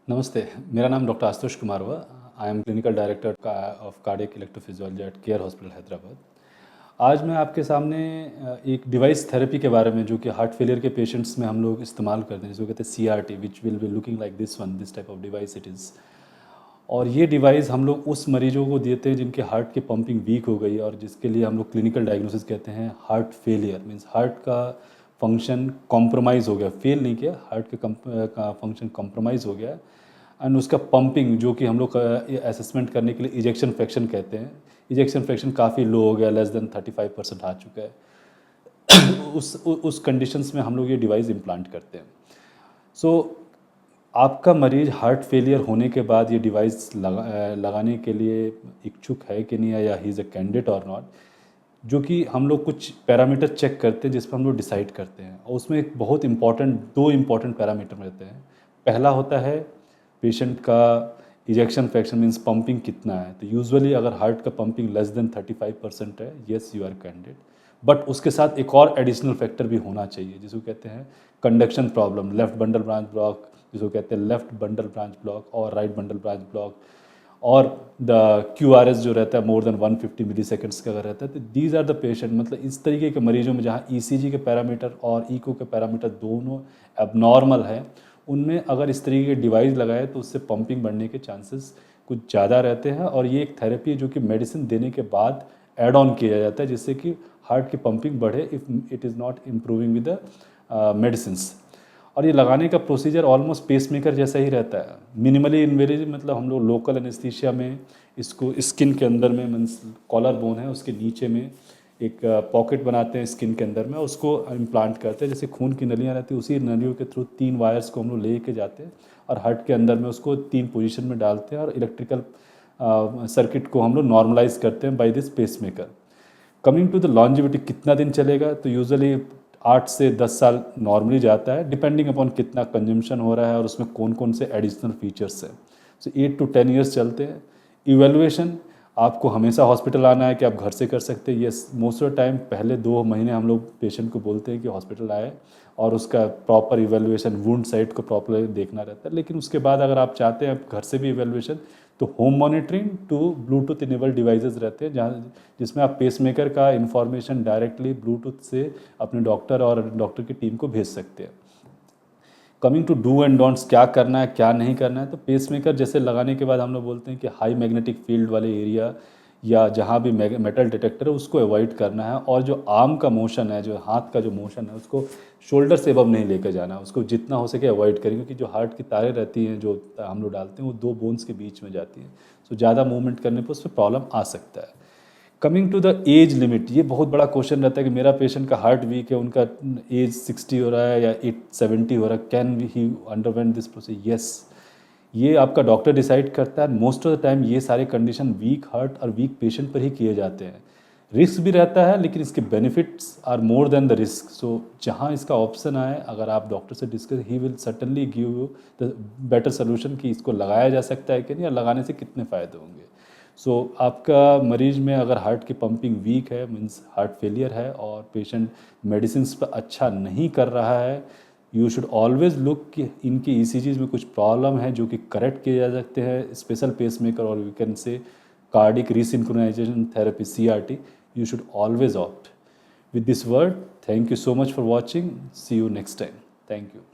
नमस्ते, मेरा नाम डॉक्टर आशुतोष कुमार हुआ। I am clinical director of cardiac electrophysiology at Care hospital Hyderabad. आज मैं आपके सामने एक डिवाइस थेरेपी के बारे में जो कि हार्ट फेलियर के पेशेंट्स में हम लोग इस्तेमाल करते हैं, जिसको कहते हैं CRT, which will be looking like this type of device it is. और ये डिवाइस हम लोग उस मरीजों को देते हैं जिनके हार्ट की पंपिंग वीक हो गई और जिसके लिए हम लोग क्लिनिकल डायग्नोसिस कहते हैं हार्ट फेलियर, मीन्स हार्ट का फंक्शन कॉम्प्रोमाइज़ हो गया, फेल नहीं किया, हार्ट का फंक्शन कॉम्प्रोमाइज़ हो गया। एंड उसका पंपिंग जो कि हम लोग असेसमेंट करने के लिए इजेक्शन फ्रैक्शन कहते हैं, इजेक्शन फ्रैक्शन काफ़ी लो हो गया, लेस देन 35% आ चुका है। उस कंडीशंस में हम लोग ये डिवाइस इम्प्लांट करते हैं। सो आपका मरीज हार्ट फेलियर होने के बाद ये डिवाइस लगाने के लिए इच्छुक है कि नहीं है, या ही इज़ अ कैंडिडेट और नॉट, जो कि हम लोग कुछ पैरामीटर चेक करते हैं जिस पर हम लोग डिसाइड करते हैं। और उसमें एक बहुत इंपॉर्टेंट, दो इम्पॉर्टेंट पैरामीटर रहते हैं। पहला होता है पेशेंट का इजेक्शन फ्रैक्शन, मीन्स पंपिंग कितना है। तो यूजुअली अगर हार्ट का पंपिंग लेस देन 35% है, yes you are candidate. But उसके साथ एक और एडिशनल फैक्टर भी होना चाहिए जिसको कहते हैं conduction problem, left bundle branch block, जिसको कहते हैं लेफ्ट बंडल ब्रांच ब्लॉक और राइट बंडल ब्रांच ब्लॉक, और द QRS जो रहता है मोर देन 150 मिली सेकेंड्स का अगर रहता है। तो दीज आर द पेशेंट, मतलब इस तरीके के मरीजों में जहाँ ECG के पैरामीटर और इको के पैरामीटर दोनों एबनॉर्मल है, उनमें अगर इस तरीके के डिवाइस लगाए तो उससे पंपिंग बढ़ने के चांसेस कुछ ज़्यादा रहते हैं। और ये एक थेरेपी है जो कि मेडिसिन देने के बाद एड ऑन किया जाता है, जिससे कि हार्ट की पंपिंग बढ़े if it is not improving with the medicines. और ये लगाने का प्रोसीजर ऑलमोस्ट पेसमेकर जैसा ही रहता है, मिनिमली इन्वेजिव, मतलब हम लोग लोकल एनेस्थीसिया में इसको स्किन के अंदर में, मीन्स कॉलर बोन है उसके नीचे में एक पॉकेट बनाते हैं स्किन के अंदर में, उसको इम्प्लांट करते हैं। जैसे खून की नलियाँ रहती है, उसी नलियों के थ्रू 3 वायर्स को हम लोग ले के जाते हैं और हार्ट के अंदर में उसको 3 पोजीशन में डालते हैं और इलेक्ट्रिकल सर्किट को हम लोग नॉर्मलाइज करते हैं by this pacemaker. Coming to the longevity, कितना दिन चलेगा, तो यूजुअली 8 से 10 साल नॉर्मली जाता है, डिपेंडिंग अपॉन कितना कंजम्पशन हो रहा है और उसमें कौन कौन से एडिशनल फीचर्स हैं। सो 8 to 10 ईयर्स चलते हैं। इवेलुएशन, आपको हमेशा हॉस्पिटल आना है कि आप घर से कर सकते हैं? Yes, most of the time पहले 2 महीने हम लोग पेशेंट को बोलते हैं कि हॉस्पिटल आए और उसका प्रॉपर इवेलुएशन, वुंड साइट को प्रॉपर देखना रहता है। लेकिन उसके बाद अगर आप चाहते हैं घर से भी इवेलुएशन, तो home monitoring to Bluetooth enabled devices रहते हैं, जहाँ जिसमें आप पेसमेकर का इन्फॉर्मेशन डायरेक्टली ब्लूटूथ से अपने डॉक्टर और डॉक्टर की टीम को भेज सकते हैं। Coming to do and don'ts, क्या करना है क्या नहीं करना है, तो पेसमेकर जैसे लगाने के बाद हम लोग बोलते हैं कि हाई मैग्नेटिक फील्ड वाले एरिया या जहाँ भी मेटल डिटेक्टर है उसको अवॉइड करना है। और जो आर्म का मोशन है, जो हाथ का जो मोशन है, उसको शोल्डर से अबव नहीं लेकर जाना है, उसको जितना हो सके अवॉइड करें, क्योंकि जो हार्ट की तारें रहती हैं जो हम लोग डालते हैं वो 2 बोन्स के बीच में जाती हैं। सो ज़्यादा मूवमेंट करने पर उसमें प्रॉब्लम आ सकता है। Coming to the age limit, ये बहुत बड़ा क्वेश्चन रहता है कि मेरा पेशेंट का हार्ट वीक है, उनका एज 60 हो रहा है या 70 हो रहा है, can he underwent this process? Yes, ये आपका डॉक्टर डिसाइड करता है। मोस्ट ऑफ द टाइम ये सारे कंडीशन वीक हार्ट और वीक पेशेंट पर ही किए जाते हैं। रिस्क भी रहता है लेकिन इसके benefits are more than the risk. So जहाँ इसका ऑप्शन आए, अगर आप डॉक्टर से discuss, he will certainly give you the better solution कि इसको लगाया जा सकता है कि नहीं, या लगाने से कितने फ़ायदे होंगे। सो आपका मरीज में अगर हार्ट की पंपिंग वीक है, मीन्स हार्ट फेलियर है, और पेशेंट मेडिसिन पर अच्छा नहीं कर रहा है, यू शुड ऑलवेज लुक कि इनकी ECGs में कुछ प्रॉब्लम है जो कि करेक्ट किए जा सकते हैं स्पेशल पेसमेकर, और we can say cardiac resynchronization therapy, CRT. You should always opt. With this word, thank you so much for watching. See you next time. Thank you.